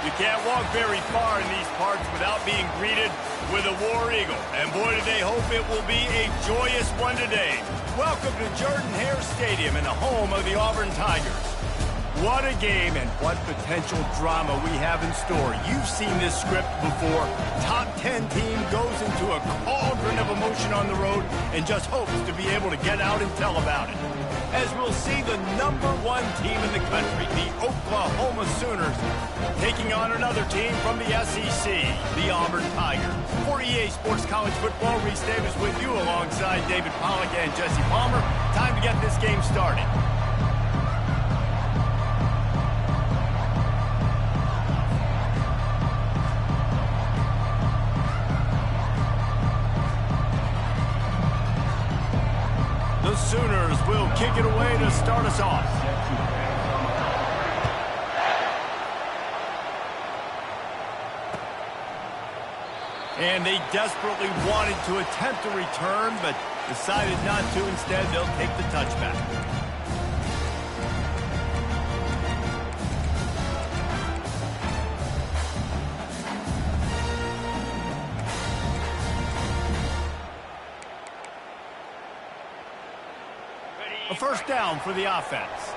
You can't walk very far in these parts without being greeted with a War Eagle. And boy, do they hope it will be a joyous one today. Welcome to Jordan-Hare Stadium and the home of the Auburn Tigers. What a game and what potential drama we have in store. You've seen this script before. Top 10 team goes into a cauldron of emotion on the road and just hopes to be able to get out and tell about it. As we'll see the #1 team in the country, the Oklahoma Sooners, taking on another team from the SEC, the Auburn Tigers. For EA Sports College Football, Reese Davis with you alongside David Pollack and Jesse Palmer. Time to get this game started. The Sooners will kick it away to start us off. And they desperately wanted to attempt a return, but decided not to. Instead, they'll take the touchback. A first down for the offense.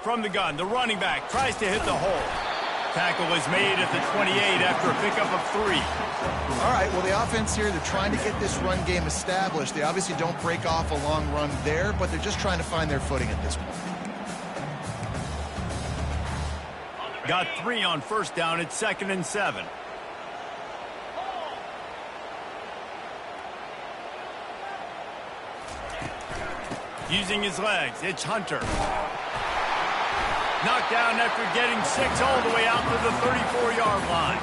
From the gun, the running back tries to hit the hole. Tackle is made at the 28 after a pickup of 3. All right, well, the offense here, they're trying to get this run game established. They obviously don't break off a long run there, but they're just trying to find their footing at this point. Got 3 on first down at 2nd and 7. Using his legs, it's Hunter. Knocked down after getting 6 all the way out to the 34-yard line.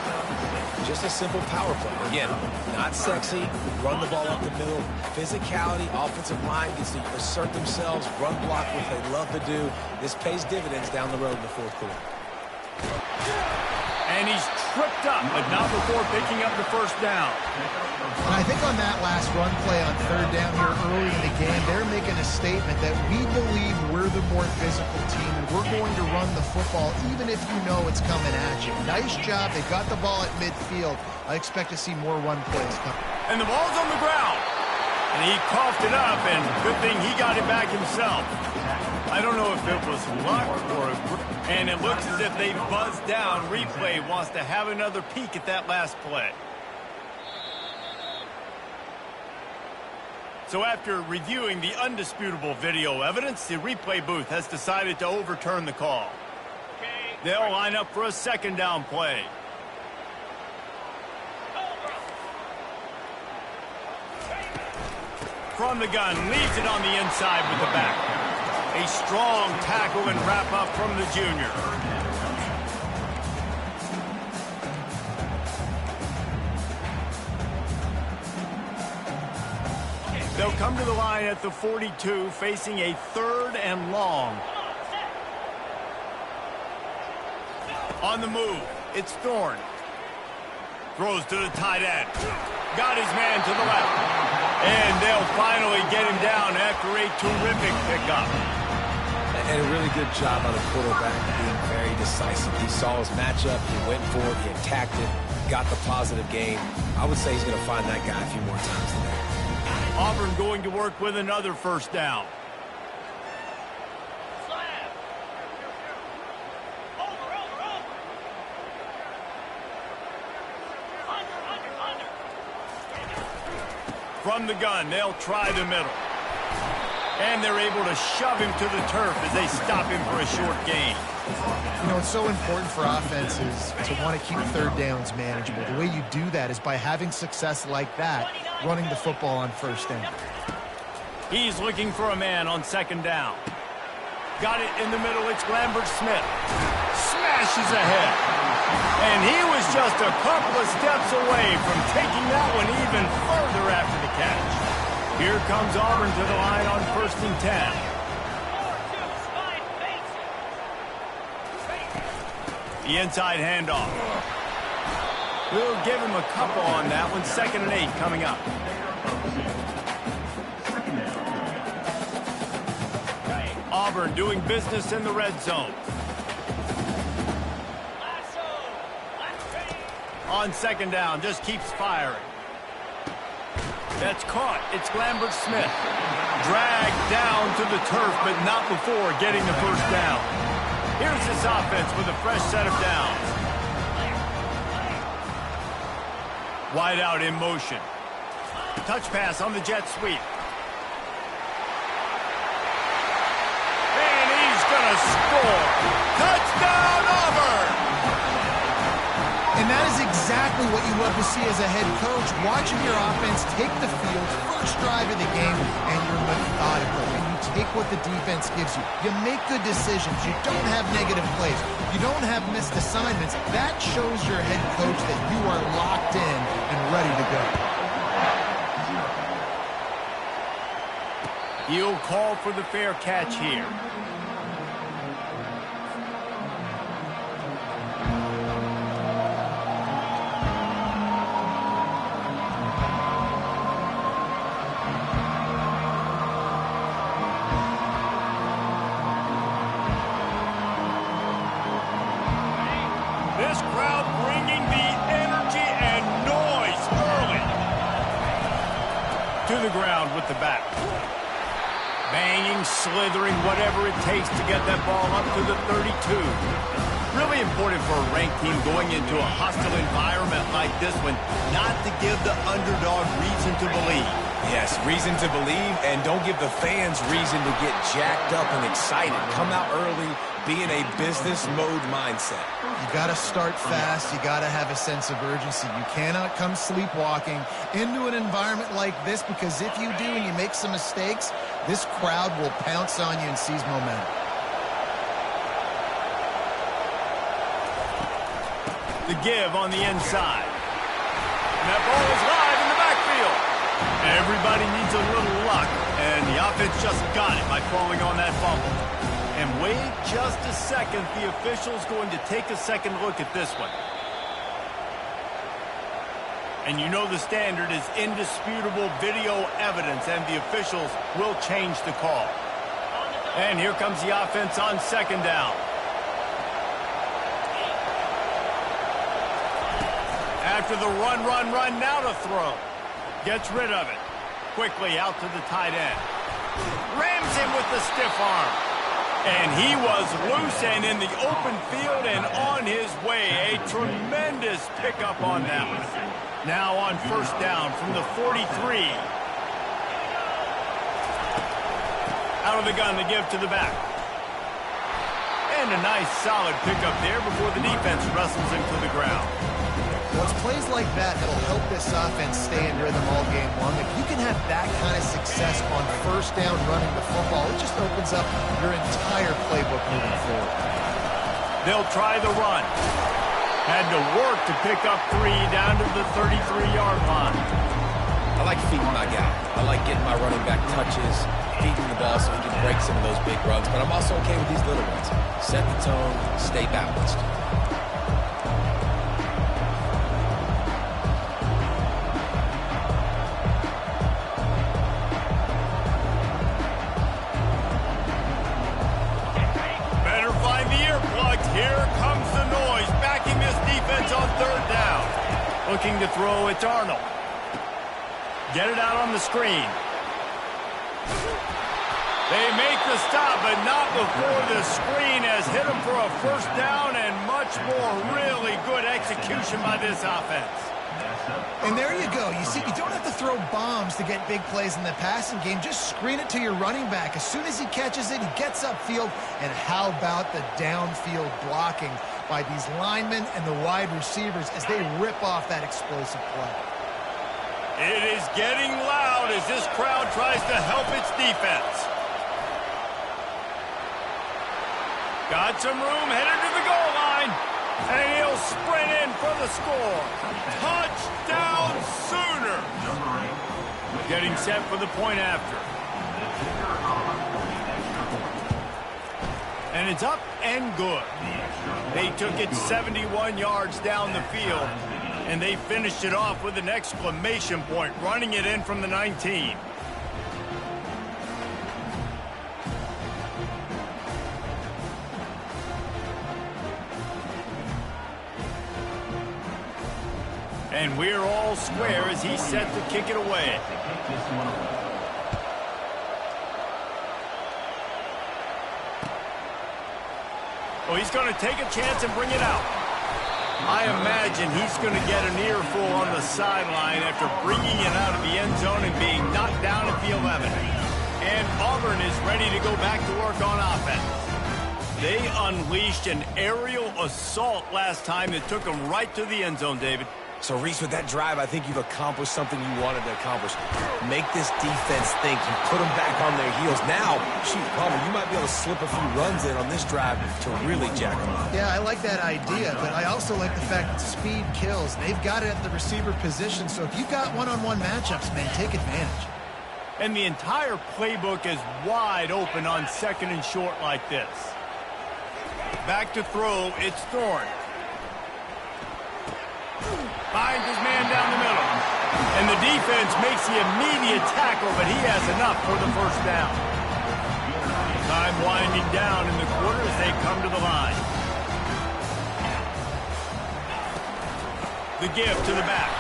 Just a simple power play. Again, not sexy, run the ball up the middle. Physicality, offensive line gets to assert themselves, run block, which they love to do. This pays dividends down the road in the fourth quarter. And he's tripped up, but not before picking up the first down. And I think on that last run play on third down here early in the game, they're making a statement that we believe we're the more physical team and we're going to run the football even if you know it's coming at you. Nice job. They got the ball at midfield. I expect to see more run plays coming. And the ball's on the ground. And he coughed it up, and good thing he got it back himself. I don't know if it was luck or and it looks as if they buzzed down. Replay wants to have another peek at that last play. So after reviewing the undisputable video evidence, the replay booth has decided to overturn the call. They'll line up for a second down play. From the gun, leaves it on the inside with the back. A strong tackle and wrap up from the junior. They'll come to the line at the 42, facing a 3rd and long. On the move, it's Thorne. Throws to the tight end. Got his man to the left. And they'll finally get him down after a terrific pickup. And a really good job by the quarterback being very decisive. He saw his matchup, he went for it, he attacked it, got the positive gain. I would say he's going to find that guy a few more times today. Auburn going to work with another first down. From the gun, they'll try the middle. And they're able to shove him to the turf as they stop him for a short gain. You know, it's so important for offenses to want to keep third downs manageable. The way you do that is by having success like that, running the football on first down. He's looking for a man on second down. Got it in the middle. It's Lambert Smith. Smashes ahead. And he was just a couple of steps away from taking that one even further after the catch. Here comes Auburn to the line on 1st and 10. The inside handoff. We'll give him a couple on that one. 2nd and 8 coming up. Auburn doing business in the red zone. On second down, just keeps firing. That's caught. It's Lambert Smith. Dragged down to the turf, but not before getting the first down. Here's this offense with a fresh set of downs. Wide out in motion. Touch pass on the jet sweep. And he's going to score. Touchdown, Auburn! And that is exactly what you love to see as a head coach, watching your offense take the field, first drive of the game, and you're methodical. And you take what the defense gives you. You make good decisions. You don't have negative plays. You don't have missed assignments. That shows your head coach that you are locked in and ready to go. He'll call for the fair catch here. This crowd bringing the energy and noise early. To the ground with the back. Banging, slithering, whatever it takes to get that ball up to the 32. Really important for a ranked team going into a hostile environment like this one, not to give the underdog reason to believe. Yes, reason to believe, and don't give the fans reason to get jacked up and excited. Come out early, be in a business mode mindset. You got to start fast. You got to have a sense of urgency. You cannot come sleepwalking into an environment like this, because if you do and you make some mistakes, this crowd will pounce on you and seize momentum. The give on the inside. And that ball is live in the backfield. Everybody needs a little luck, and the offense just got it by falling on that fumble. And wait just a second, the official's going to take a second look at this one. And you know the standard is indisputable video evidence, and the officials will change the call. And here comes the offense on second down. After the run, now to throw. Gets rid of it. Quickly out to the tight end. Rams him with the stiff arm. And he was loose and in the open field and on his way. A tremendous pickup on that one. Now on first down from the 43. Out of the gun to give to the back. And a nice solid pickup there before the defense wrestles him to the ground. Well, it's plays like that that'll help this offense stay in rhythm all game long. If you can have that kind of success on first down running the football, it just opens up your entire playbook moving forward. They'll try the run. Had to work to pick up 3 down to the 33-yard line. I like feeding my guy. I like getting my running back touches, feeding the ball so he can break some of those big runs. But I'm also okay with these little ones. Set the tone, stay balanced. Here comes the noise, backing this defense on third down. Looking to throw, it's Arnold. Get it out on the screen. They make the stop, but not before the screen has hit them for a first down, and much more really good execution by this offense. And there you go. You see, you don't have to throw bombs to get big plays in the passing game. Just screen it to your running back. As soon as he catches it, he gets upfield. And how about the downfield blocking by these linemen and the wide receivers as they rip off that explosive play? It is getting loud as this crowd tries to help its defense. Got some room, headed to the goal line. And he'll sprint in for the score. Touchdown Sooner. Getting set for the point after. And it's up and good. They took it 71 yards down the field, and they finished it off with an exclamation point, running it in from the 19. And we're all square as he's set to kick it away. Oh, he's going to take a chance and bring it out. I imagine he's going to get an earful on the sideline after bringing it out of the end zone and being knocked down at the 11. And Auburn is ready to go back to work on offense. They unleashed an aerial assault last time that took them right to the end zone, David. So, Reese, with that drive, I think you've accomplished something you wanted to accomplish. Make this defense think. You put them back on their heels. Now, shoot, Palmer, you might be able to slip a few runs in on this drive to really jack them up. Yeah, I like that idea, but I also like the fact that speed kills. They've got it at the receiver position, so if you've got one-on-one matchups, man, take advantage. And the entire playbook is wide open on 2nd and short like this. Back to throw, it's Thorne. Finds his man down the middle. And the defense makes the immediate tackle, but he has enough for the first down. Time winding down in the quarter as they come to the line. The give to the back.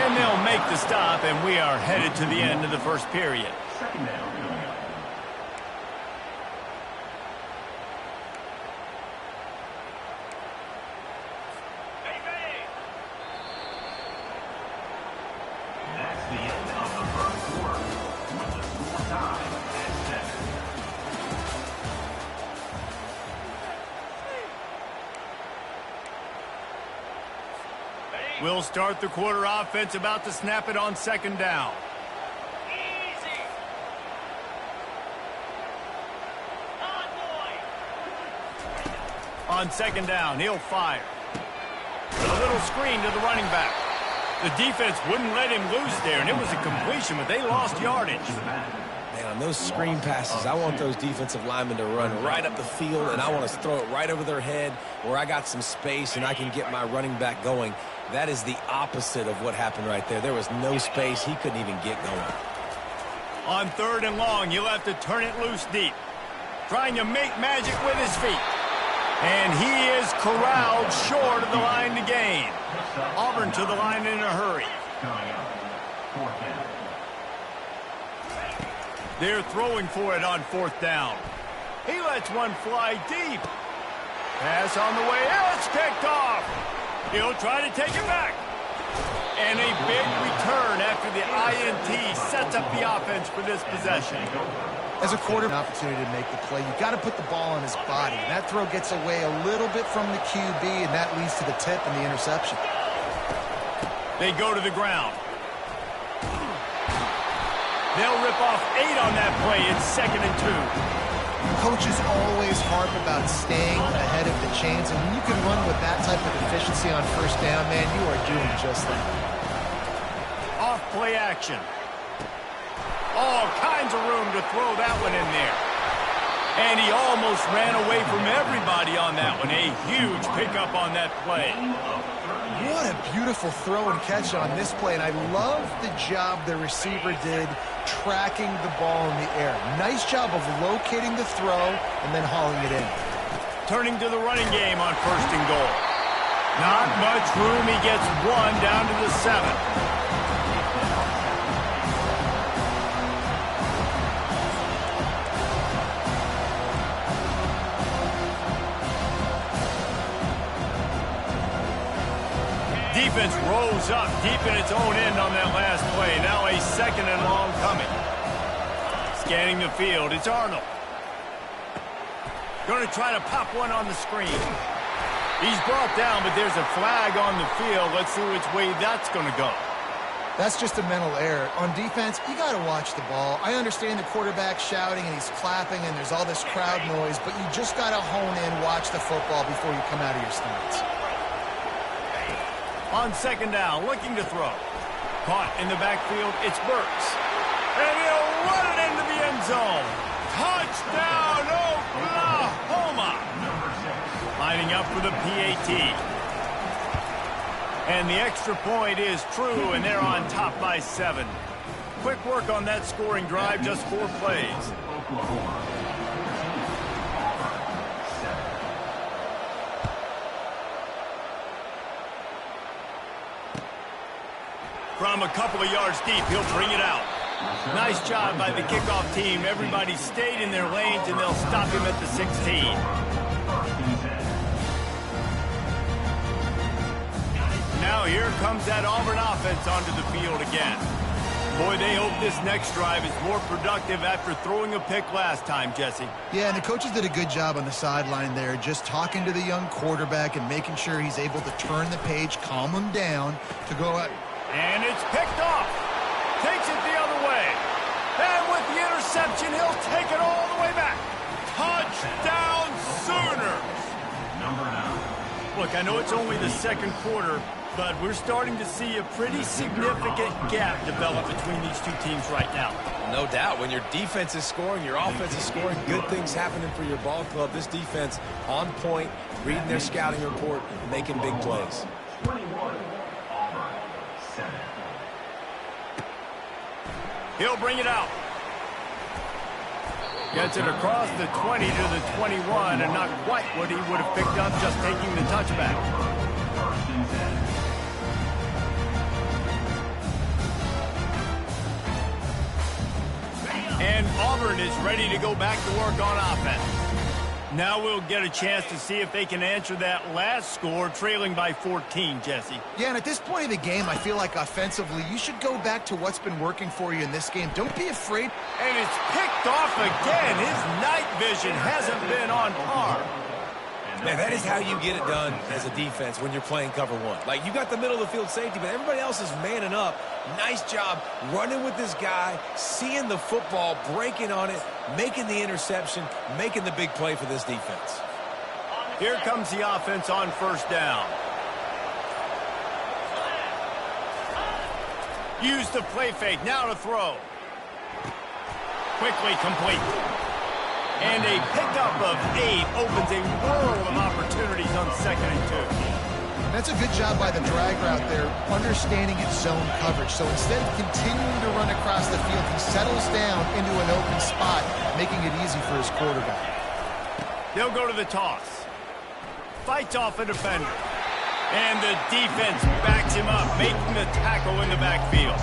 And they'll make the stop, and we are headed to the end of the first period. Second down. We'll start the quarter offense, about to snap it on 2nd down. Easy. On 2nd down, he'll fire. A little screen to the running back. The defense wouldn't let him loose there, and it was a completion, but they lost yardage. Man, on those screen passes, I want those defensive linemen to run right up the field, and I want to throw it right over their head where I got some space and I can get my running back going. That is the opposite of what happened right there. There was no space. He couldn't even get going. On 3rd and long, you'll have to turn it loose deep. Trying to make magic with his feet. And he is corralled short of the line to gain. Auburn to the line in a hurry. They're throwing for it on 4th down. He lets one fly deep. Pass on the way. It's kicked off. He'll try to take it back. And a big return after the INT sets up the offense for this possession. As a quarterback, an opportunity to make the play, you've got to put the ball on his body. That throw gets away a little bit from the QB, and that leads to the tip and the interception. They go to the ground. They'll rip off 8 on that play. It's 2nd and 2. Coaches always harp about staying ahead of the chains, and when you can run with that type of efficiency on 1st down, man, you are doing just that. Off play action. All kinds of room to throw that one in there. And he almost ran away from everybody on that one. A huge pickup on that play. What a beautiful throw and catch on this play, and I love the job the receiver did tracking the ball in the air. Nice job of locating the throw and then hauling it in. Turning to the running game on 1st and goal. Not much room. He gets 1 down to the 7. Defense rolls up deep in its own end on that last play. Now a 2nd and long coming. Scanning the field, it's Arnold. Going to try to pop one on the screen. He's brought down, but there's a flag on the field. Let's see which way that's going to go. That's just a mental error. On defense, you got to watch the ball. I understand the quarterback shouting and he's clapping and there's all this crowd noise, but you just got to hone in, watch the football before you come out of your stance. On 2nd down, looking to throw. Caught in the backfield, it's Burks. And he'll run it into the end zone. Touchdown, Oklahoma! Lining up for the PAT. And the extra point is true, and they're on top by 7. Quick work on that scoring drive, just 4 plays. From a couple of yards deep, he'll bring it out. Nice job by the kickoff team. Everybody stayed in their lanes, and they'll stop him at the 16. Now here comes that Auburn offense onto the field again. Boy, they hope this next drive is more productive after throwing a pick last time, Jesse. Yeah, and the coaches did a good job on the sideline there, just talking to the young quarterback and making sure he's able to turn the page, calm him down to go out. And it's picked off. Takes it the other way. And with the interception, he'll take it all the way back. Touchdown Sooners! Look, I know it's only the second quarter, but we're starting to see a pretty significant gap develop between these two teams right now. No doubt. When your defense is scoring, your offense is scoring, good things happening for your ball club. This defense on point, reading their scouting report, making big plays. 21, Auburn, 7. He'll bring it out. Gets it across the 20 to the 21, and not quite what he would have picked up just taking the touchback. And Auburn is ready to go back to work on offense. Now we'll get a chance to see if they can answer that last score, trailing by 14, Jesse. Yeah, and at this point of the game, I feel like offensively, you should go back to what's been working for you in this game. Don't be afraid. And it's picked off again. His night vision hasn't been on par. Man, that is how you get it done as a defense when you're playing cover one. Like, you got the middle of the field safety, but everybody else is manning up. Nice job running with this guy, seeing the football, breaking on it, making the interception, making the big play for this defense. Here comes the offense on first down. Use the play fake, now to throw. Quickly complete. And a pickup of 8 opens a world of opportunities on 2nd and 2. That's a good job by the drag route there, understanding its zone coverage. So instead of continuing to run across the field, he settles down into an open spot, making it easy for his quarterback. They'll go to the toss. Fights off a defender. And the defense backs him up, making the tackle in the backfield.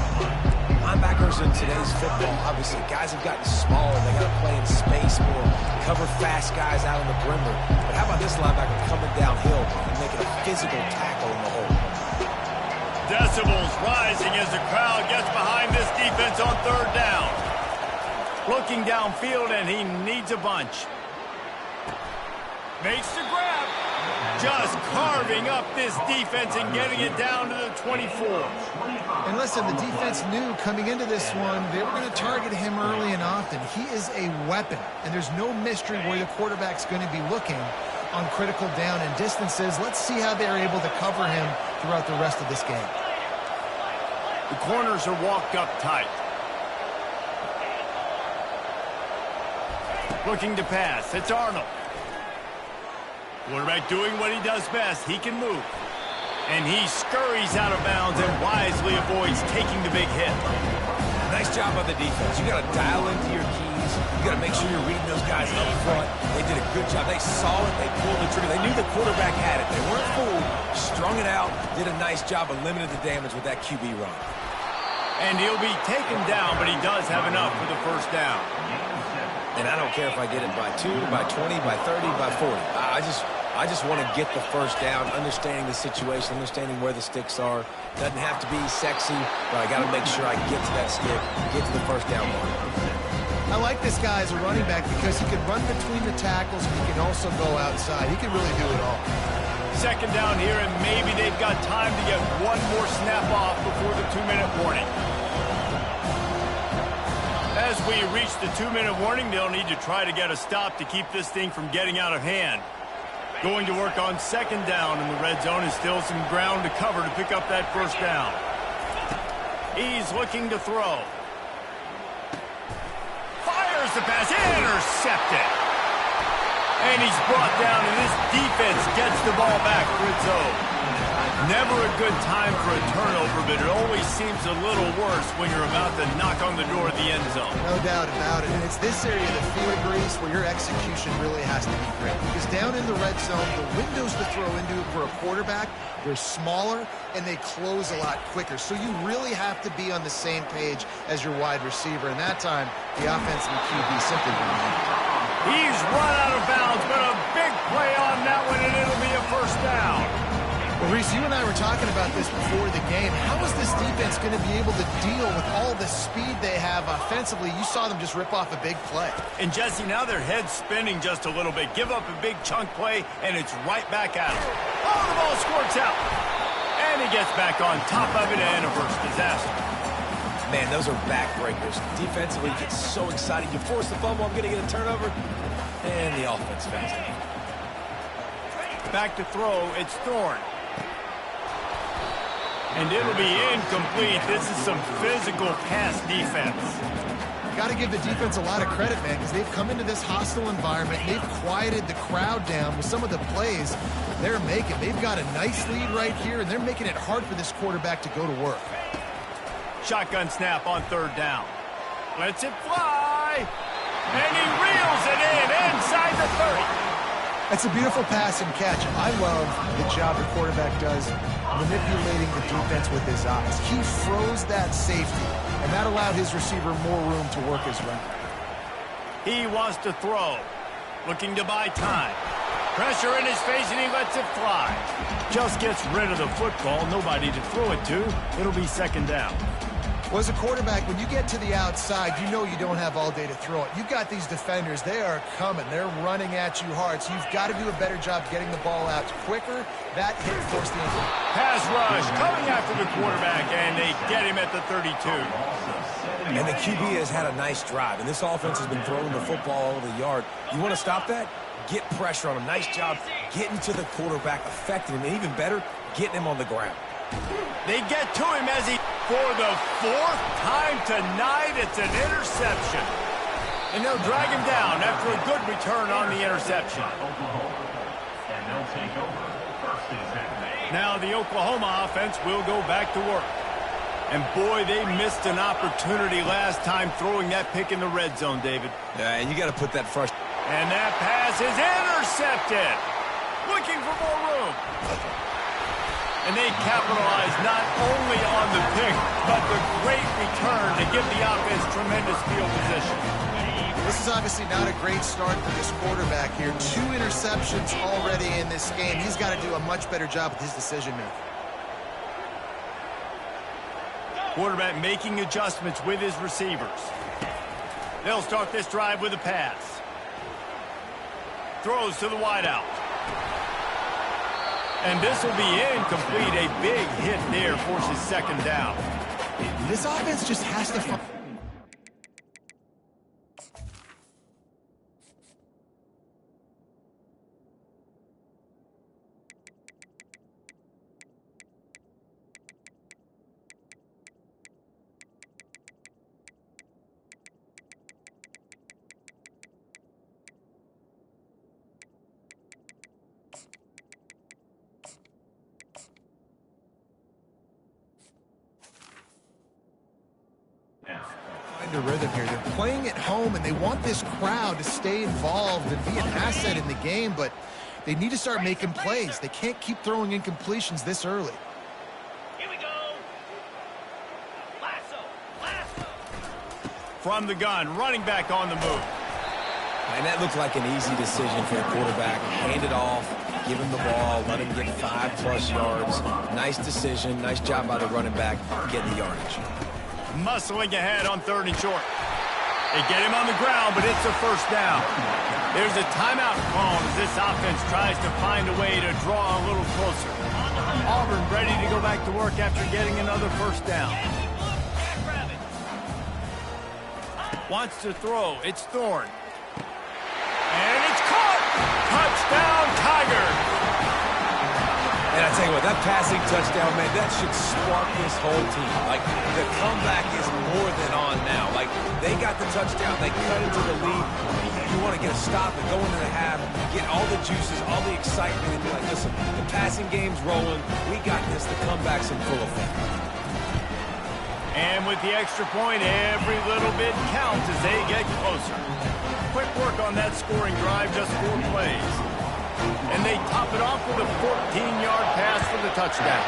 Linebackers in today's football, obviously, guys have gotten smaller. They got to play in space more, cover fast guys out on the perimeter. But how about this linebacker coming downhill and making a physical tackle in the hole? Decibels rising as the crowd gets behind this defense on 3rd down. Looking downfield, and he needs a bunch. Makes the grab. Just carving up this defense and getting it down to the 24. And listen, the defense knew coming into this one, they were going to target him early and often. He is a weapon, and there's no mystery where the quarterback's going to be looking on critical down and distances. Let's see how they're able to cover him throughout the rest of this game. The corners are walked up tight. Looking to pass. It's Arnold. Quarterback doing what he does best. He can move. And he scurries out of bounds and wisely avoids taking the big hit. Nice job on the defense. You got to dial into your keys. You got to make sure you're reading those guys up front. They did a good job. They saw it. They pulled the trigger. They knew the quarterback had it. They weren't fooled. Strung it out. Did a nice job of limiting the damage with that QB run. And he'll be taken down, but he does have enough for the first down. And I don't care if I get it by 2, by 20, by 30, by 40. I just want to get the first down, understanding the situation, understanding where the sticks are. Doesn't have to be sexy, but I got to make sure I get to that stick, get to the first down mark. I like this guy as a running back because he can run between the tackles and he can also go outside. He can really do it all. 2nd down here, and maybe they've got time to get one more snap off before the 2-minute warning. As we reach the 2-minute warning, they'll need to try to get a stop to keep this thing from getting out of hand. Going to work on 2nd down, and the red zone is still some ground to cover to pick up that first down. He's looking to throw. Fires the pass, intercepted. And he's brought down, and this defense gets the ball back for its own. Never a good time for a turnover, but it always seems a little worse when you're about to knock on the door of the end zone. No doubt about it. And it's this area of the field, Grease, where where your execution really has to be great. Because down in the red zone, the windows to throw into for a quarterback, they're smaller and they close a lot quicker. So you really have to be on the same page as your wide receiver. And that time, the offensive QB simply won. He's run out of bounds, but a big play on that one, and it'll be a first down. Well, Reese, you and I were talking about this before the game. How is this defense going to be able to deal with all the speed they have offensively? You saw them just rip off a big play. And, Jesse, now their head's spinning just a little bit. Give up a big chunk play, and it's right back at him. Oh, the ball squirts out. And he gets back on top of it, and a first disaster. Man, those are backbreakers. Defensively, you get so excited. You force the fumble, I'm going to get a turnover, and the offense fends it. Back to throw, it's Thorne. And it'll be incomplete. This is some physical pass defense. Got to give the defense a lot of credit, man, because they've come into this hostile environment. They've quieted the crowd down with some of the plays they're making. They've got a nice lead right here, and they're making it hard for this quarterback to go to work. Shotgun snap on third down. Lets it fly. And he reels it in inside the 30. That's a beautiful pass and catch. I love the job the quarterback does manipulating the defense with his eyes. He froze that safety, and that allowed his receiver more room to work his run. He wants to throw. Looking to buy time. Pressure in his face, and he lets it fly. Just gets rid of the football. Nobody to throw it to. It'll be second down. Well, as a quarterback, when you get to the outside, you know you don't have all day to throw it. You've got these defenders. They are coming. They're running at you hard, so you've got to do a better job getting the ball out quicker. That hit forced the injury. Pass rush coming after the quarterback, and they get him at the 32. And the QB has had a nice drive, and this offense has been throwing the football all over the yard. You want to stop that? Get pressure on him. Nice job getting to the quarterback, affecting him, and even better, getting him on the ground. They get to him as he, for the fourth time tonight, it's an interception. And they'll drag him down after a good return on the interception. And they'll take over first and 10. Now the Oklahoma offense will go back to work. And boy, they missed an opportunity last time throwing that pick in the red zone, David. Yeah, and you got to put that first. And that pass is intercepted. Looking for more room. And they capitalize not only on the pick, but the great return to give the offense tremendous field position. This is obviously not a great start for this quarterback here. 2 interceptions already in this game. He's got to do a much better job with his decision-making. Quarterback making adjustments with his receivers. They'll start this drive with a pass. Throws to the wideout. And this will be incomplete. A big hit there forces second down. This offense just has to find... a rhythm here. They're playing at home, and they want this crowd to stay involved and be an asset in the game, but they need to start making plays. They can't keep throwing incompletions this early. Here we go. Lasso. From the gun, running back on the move. And that looked like an easy decision for the quarterback. Hand it off, give him the ball, let him get 5+ yards. Nice decision. Nice job by the running back getting the yardage. Muscling ahead on third and short. They get him on the ground, but it's a first down. There's a timeout called as this offense tries to find a way to draw a little closer. Auburn ready to go back to work after getting another first down. Wants to throw. It's Thorne. And it's caught. Touchdown, Tiger. And I tell you what, that passing touchdown, man, that should spark this whole team. Like, the comeback is more than on now. Like, they got the touchdown. They cut into the lead. You want to get a stop and go into the half, get all the juices, all the excitement, and be like, listen, the passing game's rolling. We got this. The comeback's in full effect. And with the extra point, every little bit counts as they get closer. Quick work on that scoring drive, just 4 plays. And they top it off with a 14-yard pass for the touchdown.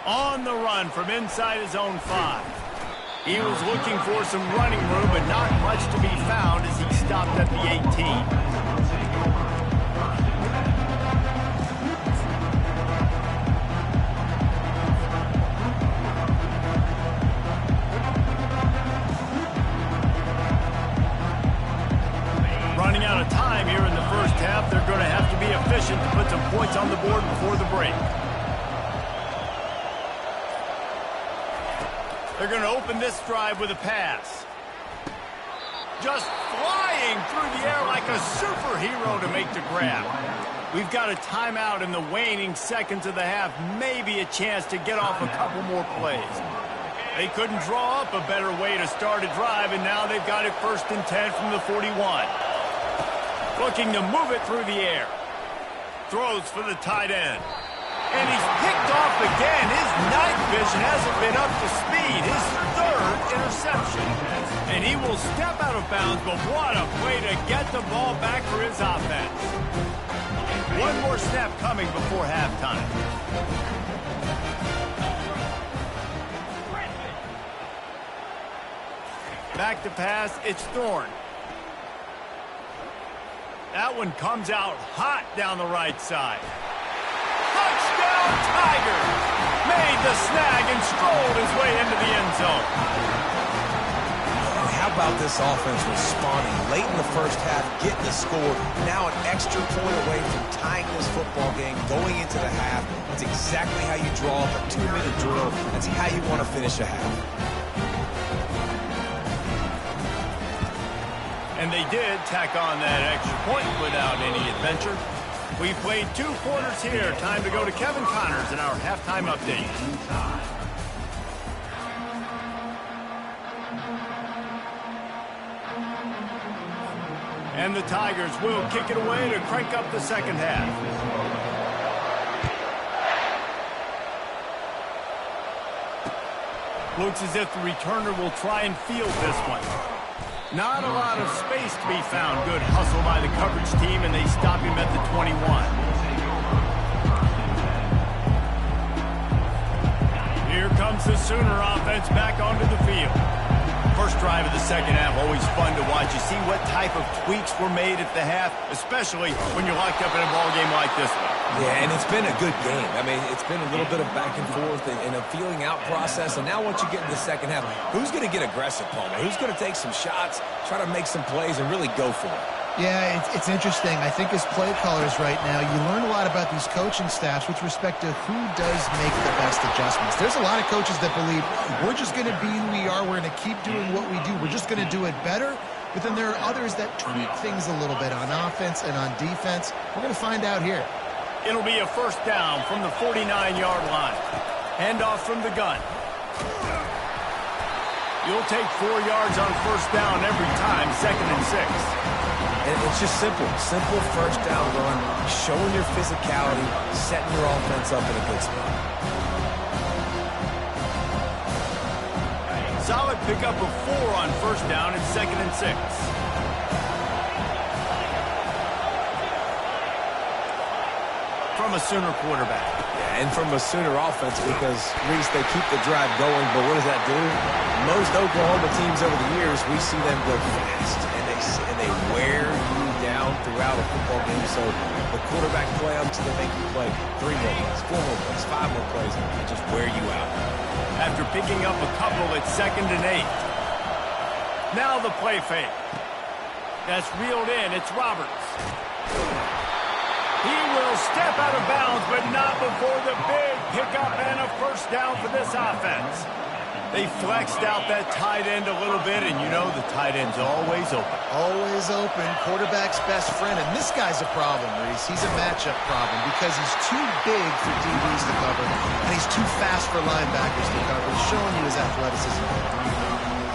On the run from inside his own 5. He was looking for some running room, but not much to be found as he stopped at the 18. Running out of time here in the first half, they're going to have to be efficient to put some points on the board before the break. They're going to open this drive with a pass. Just flying through the air like a superhero to make the grab. We've got a timeout in the waning seconds of the half. Maybe a chance to get off a couple more plays. They couldn't draw up a better way to start a drive, and now they've got it 1st and 10 from the 41. Looking to move it through the air. Throws for the tight end. And he's picked off again. His night vision hasn't been up to speed. His 3rd interception. And he will step out of bounds, but what a play to get the ball back for his offense. One more snap coming before halftime. Back to pass, it's Thorne. That one comes out hot down the right side. Touchdown, Tigers! Made the snag and strolled his way into the end zone. How about this offense responding late in the first half, getting the score, now an extra point away from tying this football game, going into the half. That's exactly how you draw up a 2-minute drill. That's how you want to finish a half. And they did tack on that extra point without any adventure. We played 2 quarters here. Time to go to Kevin Connors in our halftime update. And the Tigers will kick it away to crank up the second half. Looks as if the returner will try and field this one. Not a lot of space to be found. Good hustle by the coverage team, and they stop him at the 21. Here comes the Sooner offense back onto the field. First drive of the second half, always fun to watch. You see what type of tweaks were made at the half, especially when you're locked up in a ball game like this one. Yeah, and it's been a good game. I mean, it's been a little bit of back and forth and a feeling out process. And now once you get in the second half, who's going to get aggressive, Palmer? Who's going to take some shots, try to make some plays, and really go for it? Yeah, it's interesting. I think as play callers right now, you learn a lot about these coaching staffs with respect to who does make the best adjustments. There's a lot of coaches that believe we're just going to be who we are. We're going to keep doing what we do. We're just going to do it better. But then there are others that tweak things a little bit on offense and on defense. We're going to find out here. It'll be a first down from the 49-yard line. Handoff from the gun. You'll take 4 yards on first down every time, 2nd and 6. And it's just simple first down run, showing your physicality, setting your offense up in a good spot. Solid pickup of 4 on first down and 2nd and 6. From a Sooner quarterback. Yeah, and from a Sooner offense because, Reese, they keep the drive going, but what does that do? Most Oklahoma teams over the years, we see them go fast, and they wear you down throughout a football game. So the quarterback play up to they make you play 3 more plays, 4 more plays, 5 more plays, and just wear you out. After picking up a couple at 2nd and 8. Now the play fake. That's reeled in. It's Roberts. He will step out of bounds, but not before the big pickup and a first down for this offense. They flexed out that tight end a little bit, and you know the tight end's always open. Always open. Quarterback's best friend. And this guy's a problem, Reese. He's a matchup problem because he's too big for DBs to cover, and he's too fast for linebackers to cover. He's showing you his athleticism.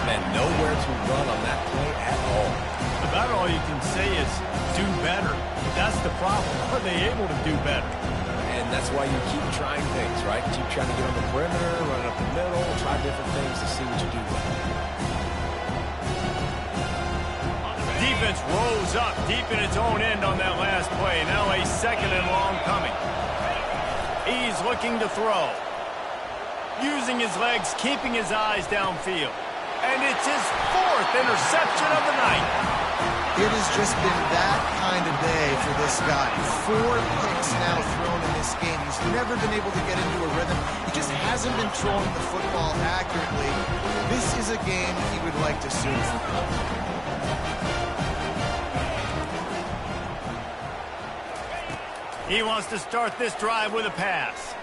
And nowhere to run on that play at all. About all you can say is do better. But that's the problem. Are they able to do better? And And that's why you keep trying things, right? Keep trying to get on the perimeter, run up the middle, try different things to see what you do well. Defense rose up deep in its own end on that last play. Now a 2nd and long coming. He's looking to throw. Using his legs, keeping his eyes downfield. And it's his 4th interception of the night. It has just been that kind of day for this guy. 4 picks now thrown in this game. He's never been able to get into a rhythm. He just hasn't been throwing the football accurately. This is a game he would like to soothe. He wants to start this drive with a pass.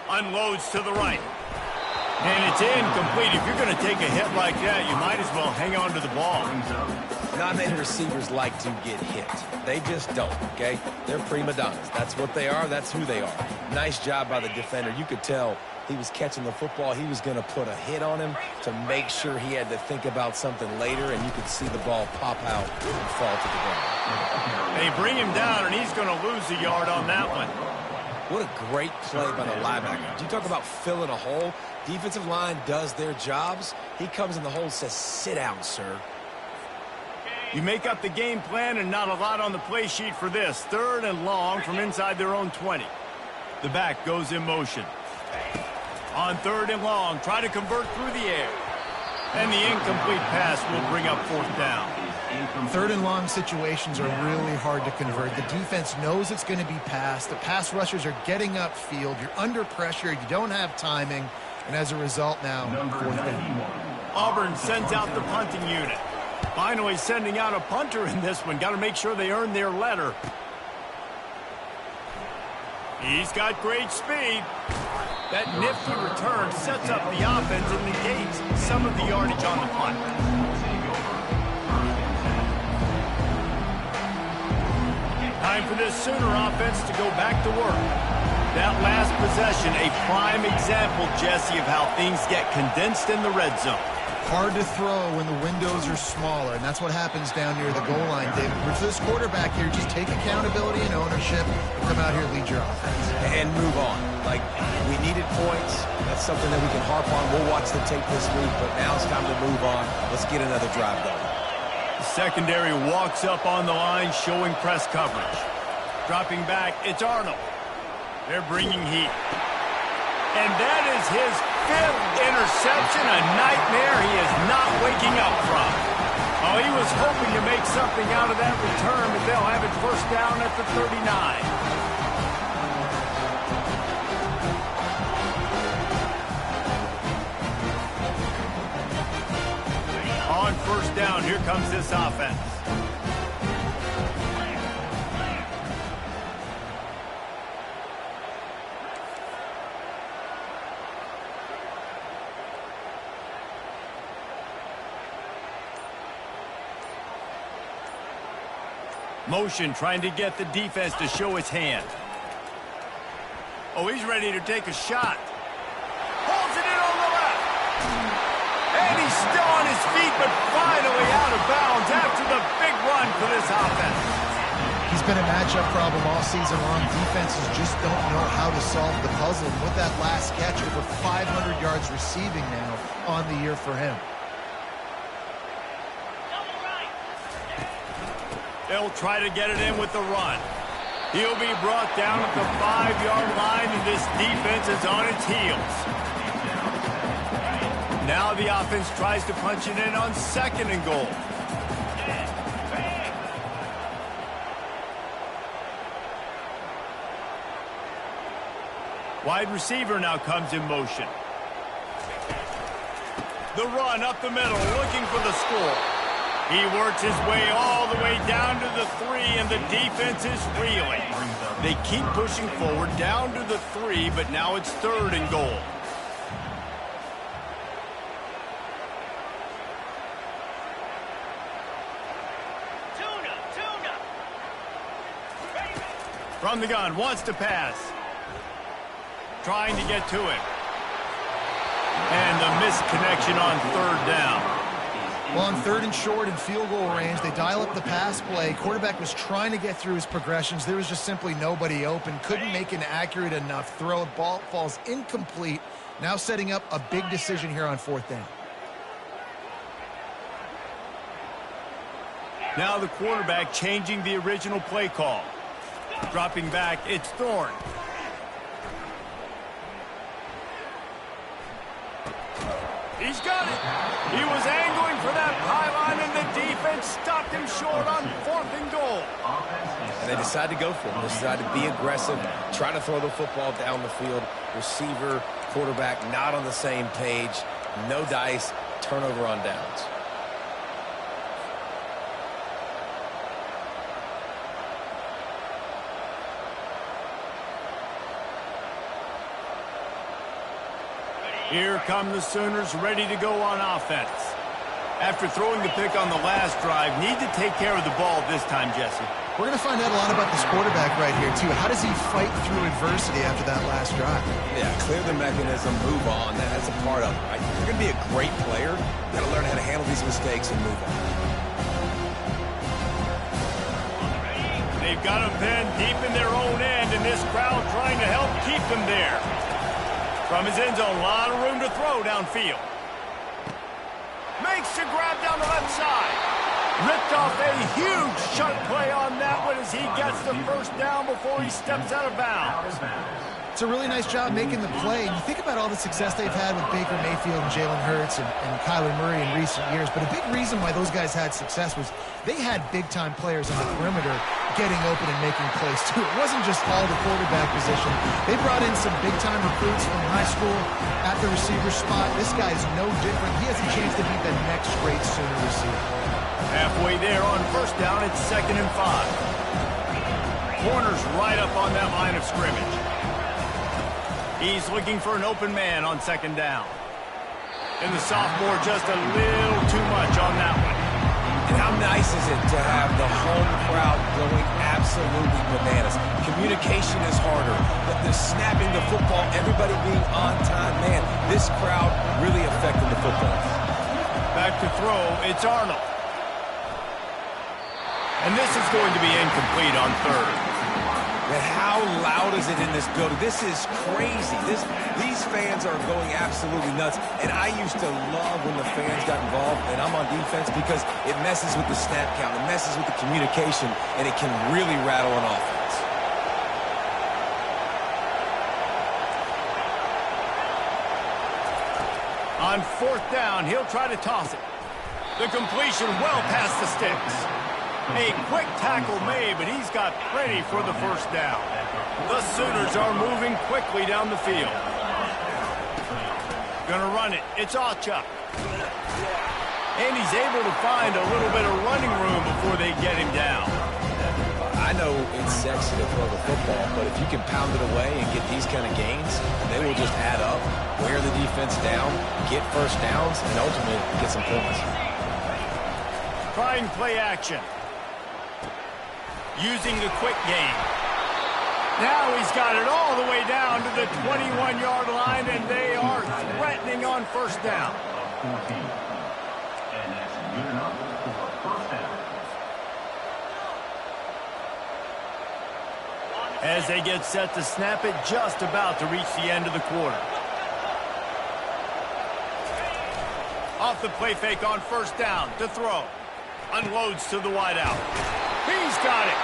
Unloads to the right. And it's incomplete. If you're going to take a hit like that, you might as well hang on to the ball. Not many receivers like to get hit. They just don't, okay? They're prima donnas. That's what they are. That's who they are. Nice job by the defender. You could tell he was catching the football. He was going to put a hit on him to make sure he had to think about something later, and you could see the ball pop out and fall to the ground. They bring him down, and he's going to lose a yard on that one. What a great play by the linebacker. You talk about filling a hole. Defensive line does their jobs. He comes in the hole and says, sit down, sir. You make up the game plan and not a lot on the play sheet for this. 3rd and long from inside their own 20. The back goes in motion. On 3rd and long, try to convert through the air. And the incomplete pass will bring up 4th down. 3rd and long situations are really hard to convert. The defense knows it's going to be passed. The pass rushers are getting upfield. You're under pressure. You don't have timing. And as a result now, 4th down. Auburn sends out the punting unit. Finally sending out a punter in this one. Got to make sure they earn their letter. He's got great speed. That nifty return sets up the offense and negates some of the yardage on the punt. Time for this Sooner offense to go back to work. That last possession, a prime example, Jesse, of how things get condensed in the red zone. Hard to throw when the windows are smaller, and that's what happens down near the goal line, David. For this quarterback here, just take accountability and ownership and come out here and lead your offense. And move on. Like, we needed points. That's something that we can harp on. We'll watch the tape this week, but now it's time to move on. Let's get another drive going. The secondary walks up on the line, showing press coverage. Dropping back, it's Arnold. They're bringing heat. And that is his 5th interception, a nightmare he is not waking up from. Oh, he was hoping to make something out of that return, but they'll have it 1st down at the 39. On 1st down, here comes this offense. Motion trying to get the defense to show its hand. Oh, he's ready to take a shot. Holds it in on the left. And he's still on his feet, but finally out of bounds after the big run for this offense. He's been a matchup problem all season long. Defenses just don't know how to solve the puzzle. And with that last catch, over 500 yards receiving now on the year for him. They'll try to get it in with the run. He'll be brought down at the 5-yard line, and this defense is on its heels. Now the offense tries to punch it in on 2nd and goal. Wide receiver now comes in motion. The run up the middle, looking for the score. He works his way all the way down to the 3, and the defense is reeling. They keep pushing forward down to the 3, but now it's 3rd and goal. From the gun, wants to pass. Trying to get to it. And the missed connection on 3rd down. Well, on 3rd and short and field goal range, they dial up the pass play. Quarterback was trying to get through his progressions. There was just simply nobody open. Couldn't make an accurate enough throw. Ball falls incomplete. Now setting up a big decision here on 4th down. Now the quarterback changing the original play call. Dropping back, it's Thorne. He's got it. He was angling for that pylon, and the defense stopped him short on 4th and goal. And they decide to go for it. They decide to be aggressive, try to throw the football down the field. Receiver, quarterback not on the same page. No dice, turnover on downs. Here come the Sooners ready to go on offense. After throwing the pick on the last drive, need to take care of the ball this time, Jesse. We're going to find out a lot about this quarterback right here, too. How does he fight through adversity after that last drive? Yeah, clear the mechanism, move on. That's a part of it, right? If you're going to be a great player, you got to learn how to handle these mistakes and move on. They've got them pinned deep in their own end, and this crowd trying to help keep them there. From his end zone, a lot of room to throw downfield. Makes the grab down the left side. Ripped off a huge sharp play on that one as he gets the first down before he steps out of bounds. It's a really nice job making the play. And you think about all the success they've had with Baker Mayfield and Jalen Hurts and Kyler Murray in recent years. But a big reason why those guys had success was they had big-time players on the perimeter getting open and making plays, too. It wasn't just all the quarterback position. They brought in some big-time recruits from high school at the receiver spot. This guy is no different. He has a chance to be the next great Sooner receiver. Halfway there on 1st down, it's 2nd and 5. Corner's right up on that line of scrimmage. He's looking for an open man on 2nd down. And the sophomore just a little too much on that one. And how nice is it to have the home crowd going absolutely bananas? Communication is harder. The snapping the football, everybody being on time. Man, this crowd really affected the football. Back to throw, it's Arnold. And this is going to be incomplete on 3rd. But how loud is it in this building? This is crazy. These fans are going absolutely nuts. And I used to love when the fans got involved, and I'm on defense, because it messes with the snap count, it messes with the communication, and it can really rattle an offense. On 4th down, he'll try to toss it. The completion well past the sticks. A quick tackle made, but he's got plenty for the 1st down. The Sooners are moving quickly down the field. Gonna run it. It's Ncaa25. And he's able to find a little bit of running room before they get him down. I know it's sexy to throw the football, but if you can pound it away and get these kind of gains, they will just add up, wear the defense down, get 1st downs, and ultimately get some points. Trying play action. Using the quick game. Now he's got it all the way down to the 21-yard line, and they are threatening on 1st down. And that's good enough for 1st down. As they get set to snap it, just about to reach the end of the quarter. Off the play fake on 1st down to throw. Unloads to the wideout. He's got it.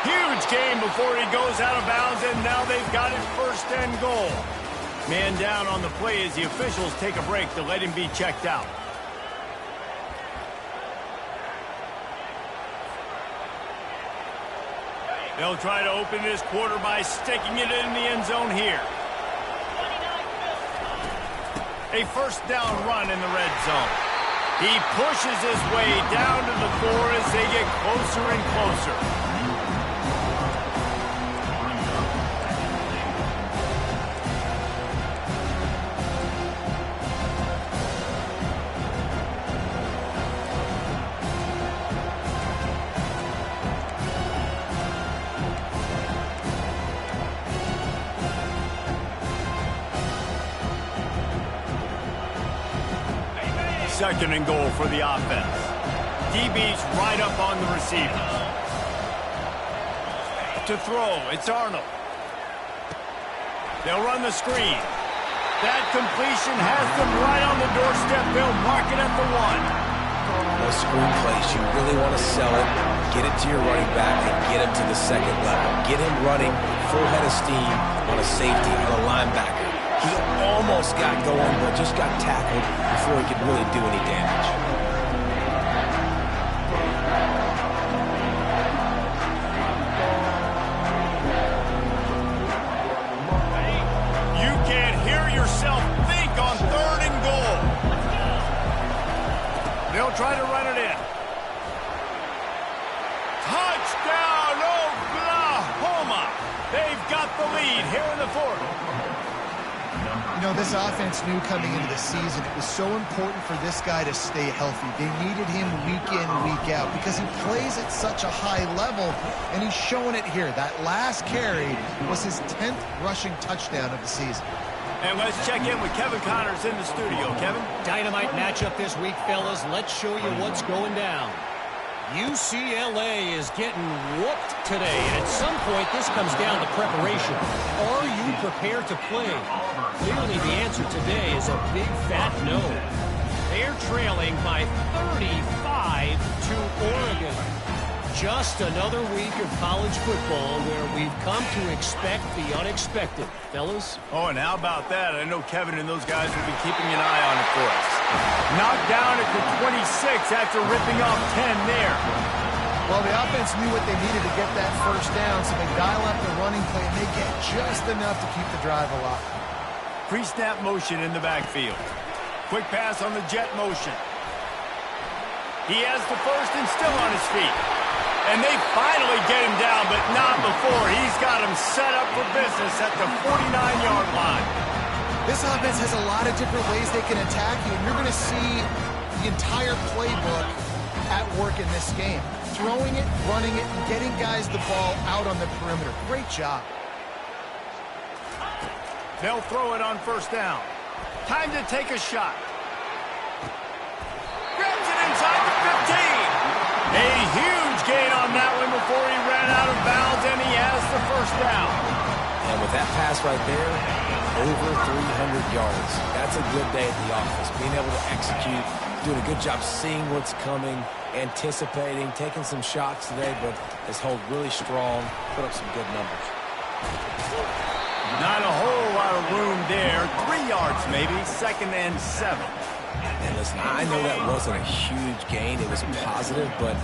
Huge gain before he goes out of bounds, and now they've got it 1st and goal. Man down on the play as the officials take a break to let him be checked out. They'll try to open this quarter by sticking it in the end zone here. A 1st down run in the red zone. He pushes his way down to the 4 as they get closer and closer. 2nd and goal for the offense. DB's right up on the receiver. To throw, it's Arnold. They'll run the screen. That completion has them right on the doorstep. They'll mark it at the 1. Those screen plays, you really want to sell it, get it to your running back, and get him to the 2nd level. Get him running full head of steam on a safety, on a linebacker. He almost got going, but just got tackled before he could really do any damage. You can't hear yourself think on 3rd and goal. They'll try to run it in. Touchdown, Oklahoma! They've got the lead here in the 4th. You know, this offense knew coming into the season it was so important for this guy to stay healthy. They needed him week in, week out because he plays at such a high level, and he's showing it here. That last carry was his 10th rushing touchdown of the season. And let's check in with Kevin Connors in the studio. Kevin? Dynamite matchup this week, fellas. Let's show you what's going down. UCLA is getting whooped today, and at some point this comes down to preparation. Are you prepared to play? Clearly the answer today is a big fat no. They're trailing by 35 to Oregon. Just another week of college football where we've come to expect the unexpected. Fellas? Oh, and how about that? I know Kevin and those guys will be keeping an eye on it for us. Knocked down at the 26 after ripping off 10 there. Well, the offense knew what they needed to get that 1st down, so they dial up the running play, and they get just enough to keep the drive alive. Pre-snap motion in the backfield. Quick pass on the jet motion. He has the 1st and still on his feet. And they finally get him down, but not before. He's got him set up for business at the 49-yard line. This offense has a lot of different ways they can attack you, and you're going to see the entire playbook at work in this game. Throwing it, running it, and getting guys the ball out on the perimeter. Great job. They'll throw it on 1st down. Time to take a shot. Grabs it inside the 15. A huge gain on that one before he ran out of bounds, and he has the 1st down. And with that pass right there, over 300 yards. That's a good day at the office. Being able to execute, doing a good job seeing what's coming, anticipating, taking some shots today, but has held really strong, put up some good numbers. Not a whole lot of room there. 3 yards maybe, 2nd and 7. And listen, I know that wasn't a huge gain. It was positive, but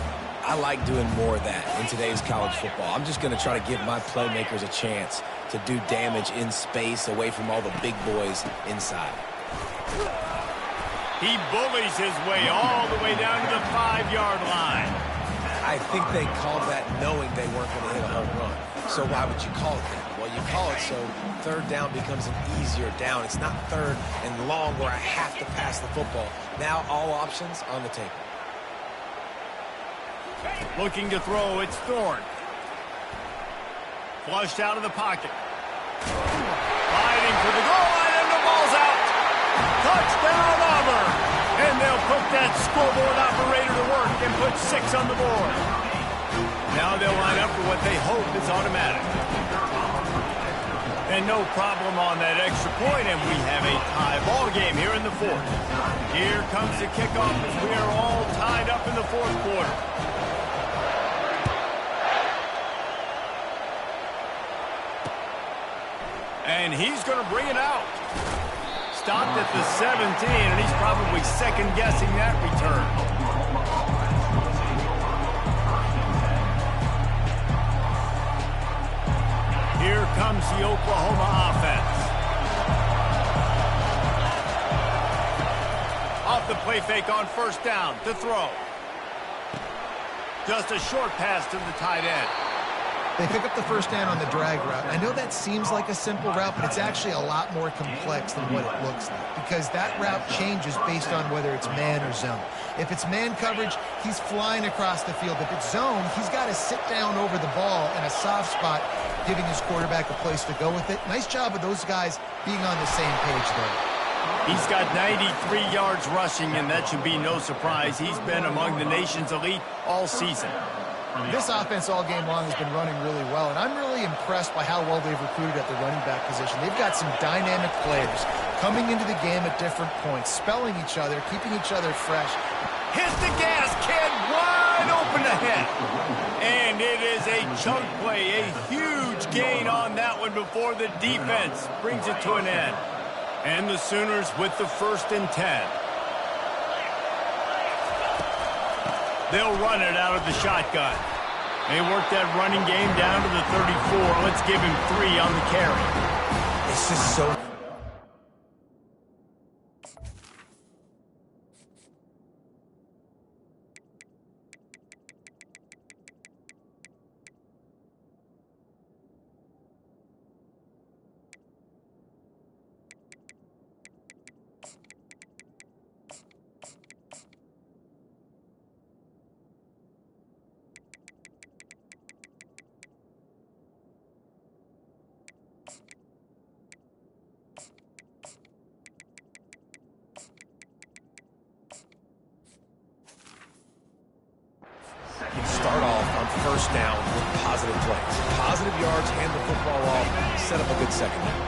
I like doing more of that in today's college football. I'm just going to try to give my playmakers a chance to do damage in space away from all the big boys inside. He bullies his way all the way down to the 5-yard line. I think they called that knowing they weren't going to hit a home run. So why would you call it that? Well, you call it so 3rd down becomes an easier down. It's not 3rd and long where I have to pass the football. Now all options on the table. Looking to throw, it's Thorne. Flushed out of the pocket. Sliding for the goal line, and the ball's out. Touchdown, Auburn. And they'll put that scoreboard operator to work and put 6 on the board. Now they'll line up for what they hope is automatic. And no problem on that extra point, and we have a tie ball game here in the 4th. Here comes the kickoff as we are all tied up in the 4th quarter. And he's going to bring it out. Stopped at the 17, and he's probably second-guessing that return. Here comes the Oklahoma offense. Off the play fake on 1st down to throw. Just a short pass to the tight end. They pick up the 1st down on the drag route. I know that seems like a simple route, but it's actually a lot more complex than what it looks like because that route changes based on whether it's man or zone. If it's man coverage, he's flying across the field. If it's zone, he's got to sit down over the ball in a soft spot, giving his quarterback a place to go with it. Nice job of those guys being on the same page there. He's got 93 yards rushing, and that should be no surprise. He's been among the nation's elite all season. This offense all game long has been running really well, and I'm really impressed by how well they've recruited at the running back position. They've got some dynamic players coming into the game at different points, spelling each other, keeping each other fresh. Hit the gas, kid! Wide open ahead. And it is a chunk play, a huge gain on that one before the defense brings it to an end. And the Sooners with the 1st and 10. They'll run it out of the shotgun. They work that running game down to the 34. Let's give him 3 on the carry. This is so... Start off on 1st down with positive plays. Positive yards, hand the football off, set up a good second down.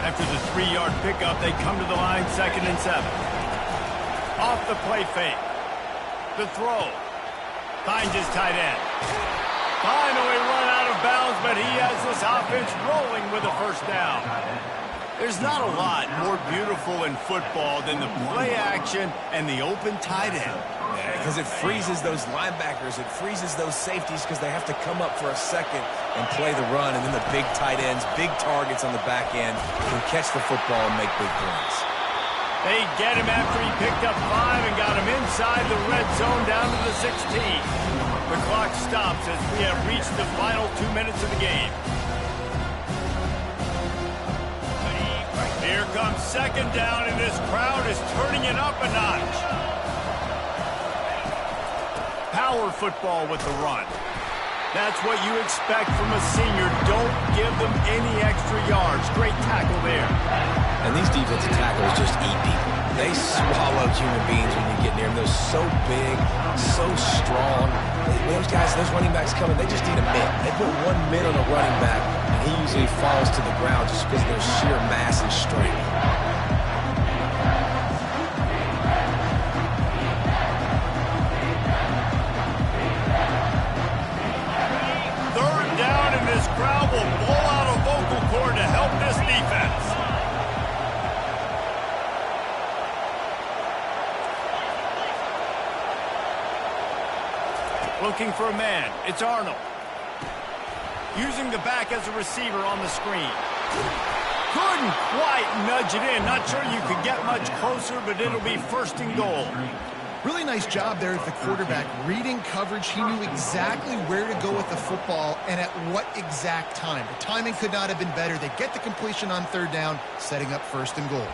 After the 3-yard pickup, they come to the line 2nd and 7. Off the play fake. The throw. Finds his tight end. Finally run out of bounds, but he has this offense rolling with a 1st down. There's not a lot more beautiful in football than the play action and the open tight end. Yeah, because it freezes those linebackers, it freezes those safeties because they have to come up for a second and play the run, and then the big tight ends, big targets on the back end can catch the football and make big plays. They get him after he picked up 5 and got him inside the red zone down to the 16. The clock stops as we have reached the final 2 minutes of the game. Here comes 2nd down, and this crowd is turning it up a notch. Power football with the run. That's what you expect from a senior. Don't give them any extra yards. Great tackle there. And these defensive tackles just eat people. They swallow human beings when you get near them. They're so big, so strong. Those guys, those running backs coming, they just need a mid. They put 1 mid on a running back, and he usually falls to the ground just because of their sheer mass and strength. 3rd down, and this crowd will blow out a vocal cord to help this defense. Looking for a man. It's Arnold. Using the back as a receiver on the screen. Couldn't quite nudge it in. Not sure you could get much closer, but it'll be 1st and goal. Really nice job there at the quarterback. Reading coverage, he knew exactly where to go with the football and at what exact time. The timing could not have been better. They get the completion on 3rd down, setting up 1st and goal.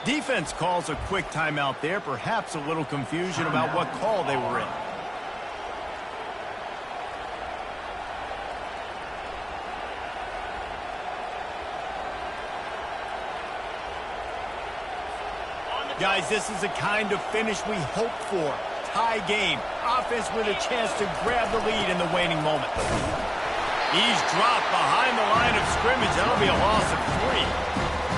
Defense calls a quick timeout there. Perhaps a little confusion about what call they were in. Guys, this is the kind of finish we hope for. Tie game. Offense with a chance to grab the lead in the waning moment. He's dropped behind the line of scrimmage. That'll be a loss of 3.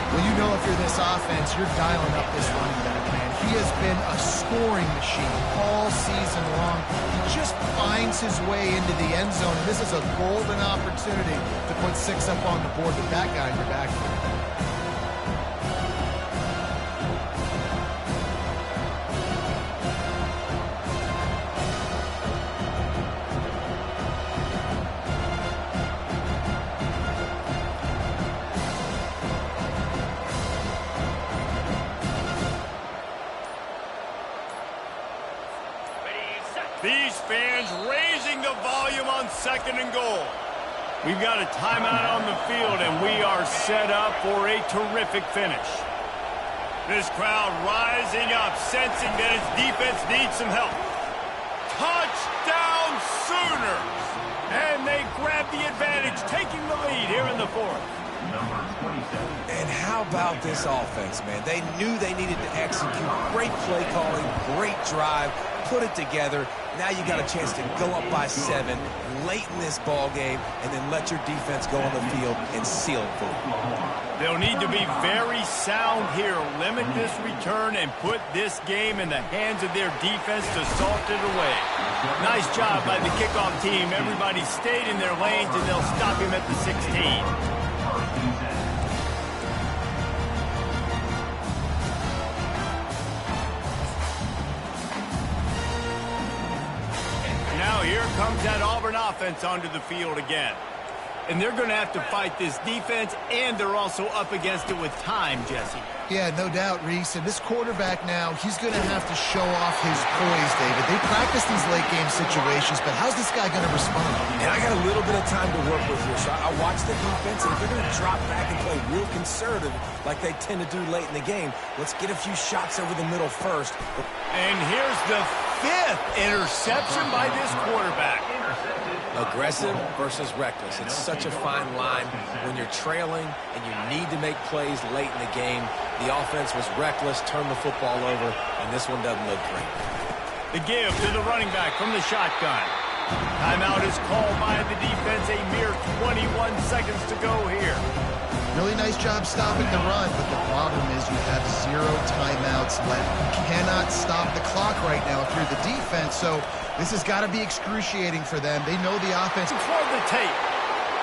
Well, you know if you're this offense, you're dialing up this running back, man. He has been a scoring machine all season long. He just finds his way into the end zone, and this is a golden opportunity to put 6 up on the board with that guy in your backfield. These fans raising the volume on 2nd and goal. We've got a timeout on the field, and we are set up for a terrific finish. This crowd rising up, sensing that its defense needs some help. Sooners. And they grab the advantage, taking the lead here in the fourth. Number 27. And how about this offense, man? They knew they needed to execute. Great play calling, great drive, put it together. Now you got a chance to go up by 7 late in this ball game and then let your defense go on the field and seal it for them. They'll need to be very sound here. Limit this return and put this game in the hands of their defense to salt it away. Nice job by the kickoff team. Everybody stayed in their lanes, and they'll stop him at the 16. Now here comes that Auburn offense onto the field again. And they're going to have to fight this defense, and they're also up against it with time, Jesse. Yeah, no doubt, Reese. And this quarterback now, he's going to have to show off his poise, David. They practice these late-game situations, but how's this guy going to respond? And I got a little bit of time to work with here, so I watch the defense, and if they're going to drop back and play real conservative like they tend to do late in the game, let's get a few shots over the middle first. And here's the 5th interception by this quarterback. Aggressive versus reckless. It's such a fine line when you're trailing and you need to make plays late in the game. The offense was reckless, turned the football over, and this one doesn't look great. The give to the running back from the shotgun. Timeout is called by the defense. A mere 21 seconds to go here. Really nice job stopping the run, but the problem is you have 0 timeouts left. You cannot stop the clock right now if you're the defense, so this has got to be excruciating for them. They know the offense. Toward the tape.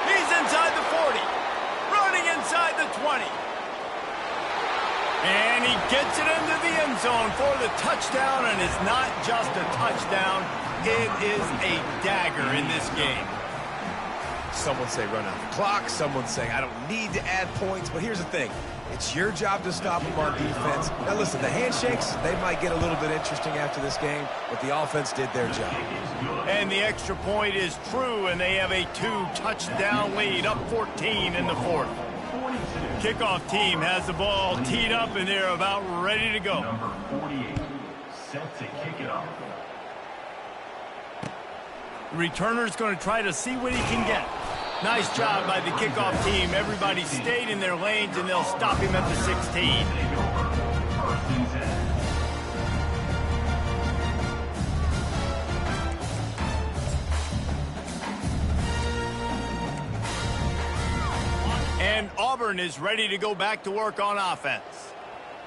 He's inside the 40. Running inside the 20. And he gets it into the end zone for the touchdown, and it's not just a touchdown. It is a dagger in this game. Someone say run out the clock. Someone saying I don't need to add points. But here's the thing. It's your job to stop them on defense. Now, listen, the handshakes, they might get a little bit interesting after this game, but the offense did their job. And the extra point is true, and they have a 2-touchdown lead, up 14 in the fourth. Kickoff team has the ball teed up, and they're about ready to go. Number 48, set to kick it off. The returner's going to try to see what he can get. Nice job by the kickoff team. Everybody stayed in their lanes, and they'll stop him at the 16. And Auburn is ready to go back to work on offense.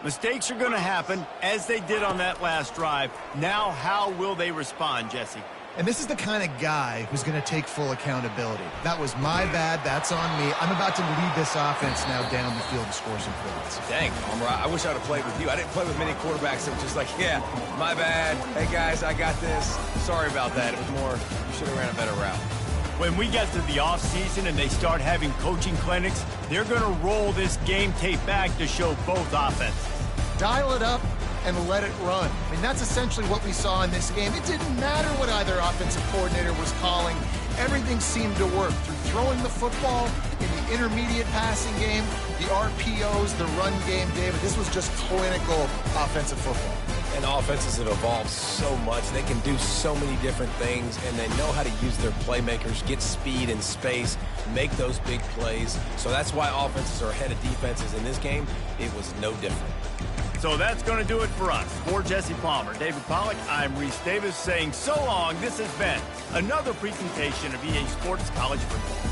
Mistakes are going to happen, as they did on that last drive. Now, how will they respond, Jesse? And this is the kind of guy who's going to take full accountability. That was my bad. That's on me. I'm about to lead this offense now down the field and score some points. Dang, I wish I would have played with you. I didn't play with many quarterbacks that were just like, yeah, my bad. Hey, guys, I got this. Sorry about that. It was more, you should have ran a better route. When we get to the offseason and they start having coaching clinics, they're going to roll this game tape back to show both offenses. Dial it up and let it run. I mean, that's essentially what we saw in this game. It didn't matter what either offensive coordinator was calling. Everything seemed to work through throwing the football, in the intermediate passing game, the RPOs, the run game, David. This was just clinical offensive football. And offenses have evolved so much. They can do so many different things, and they know how to use their playmakers, get speed and space, make those big plays. So that's why offenses are ahead of defenses. In this game, it was no different. So that's going to do it for us. For Jesse Palmer, David Pollack, I'm Reese Davis saying so long. This has been another presentation of EA Sports College Football.